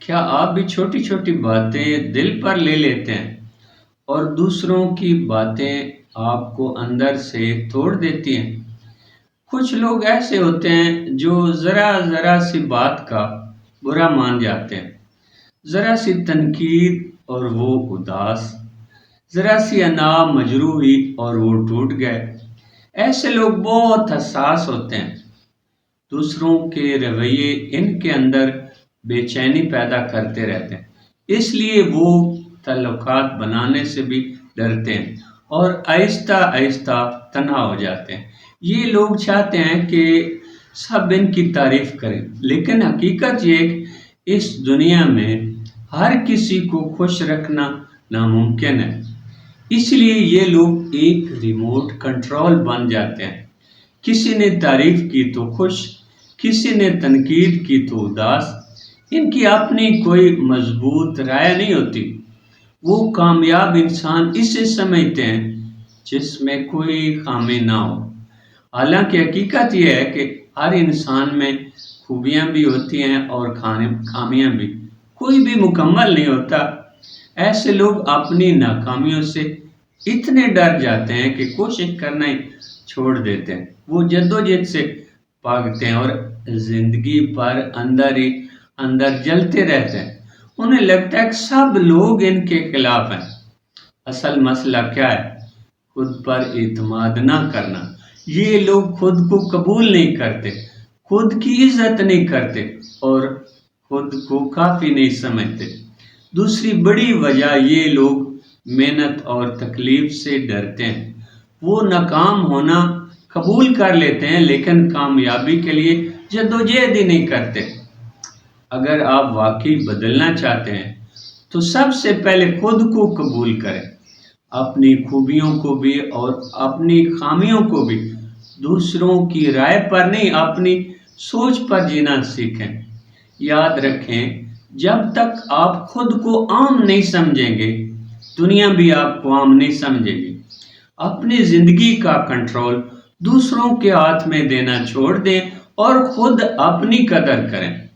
کیا آپ بھی چھوٹی چھوٹی باتیں دل پر لے لیتے ہیں اور دوسروں کی باتیں آپ کو اندر سے توڑ دیتی ہیں؟ کچھ لوگ ایسے ہوتے ہیں جو ذرا ذرا سی بات کا برا مان جاتے ہیں، ذرا سی تنقید اور وہ اداس، ذرا سی انا مجروحی اور وہ ٹوٹ گئے۔ ایسے لوگ بہت حساس ہوتے ہیں، دوسروں کے رویے ان کے اندر بے چینی پیدا کرتے رہتے ہیں، اس لیے وہ تعلقات بنانے سے بھی ڈرتے ہیں اور آہستہ آہستہ تنہا ہو جاتے ہیں۔ یہ لوگ چاہتے ہیں کہ سب ان کی تعریف کریں، لیکن حقیقت یہ ہے کہ اس دنیا میں ہر کسی کو خوش رکھنا ناممکن ہے۔ اس لیے یہ لوگ ایک ریموٹ کنٹرول بن جاتے ہیں، کسی نے تعریف کی تو خوش، کسی نے تنقید کی تو اداس۔ ان کی اپنی کوئی مضبوط رائے نہیں ہوتی۔ وہ کامیاب انسان اسے سمجھتے ہیں جس میں کوئی خامی نہ ہو، حالانکہ حقیقت یہ ہے کہ ہر انسان میں خوبیاں بھی ہوتی ہیں اور خامیاں بھی، کوئی بھی مکمل نہیں ہوتا۔ ایسے لوگ اپنی ناکامیوں سے اتنے ڈر جاتے ہیں کہ کوشش کرنا ہی چھوڑ دیتے ہیں، وہ جدوجہد سے بھاگتے ہیں اور زندگی پر اندر ہی اندر جلتے رہتے ہیں۔ انہیں لگتا ہے کہ سب لوگ ان کے خلاف ہیں۔ اصل مسئلہ کیا ہے؟ خود پر اعتماد نہ کرنا۔ یہ لوگ خود کو قبول نہیں کرتے، خود کی عزت نہیں کرتے اور خود کو کافی نہیں سمجھتے۔ دوسری بڑی وجہ یہ لوگ محنت اور تکلیف سے ڈرتے ہیں۔ وہ ناکام ہونا قبول کر لیتے ہیں لیکن کامیابی کے لیے جدوجہد ہی نہیں کرتے۔ اگر آپ واقعی بدلنا چاہتے ہیں تو سب سے پہلے خود کو قبول کریں، اپنی خوبیوں کو بھی اور اپنی خامیوں کو بھی۔ دوسروں کی رائے پر نہیں، اپنی سوچ پر جینا سیکھیں۔ یاد رکھیں، جب تک آپ خود کو عام نہیں سمجھیں گے، دنیا بھی آپ کو عام نہیں سمجھے گی۔ اپنی زندگی کا کنٹرول دوسروں کے ہاتھ میں دینا چھوڑ دیں اور خود اپنی قدر کریں۔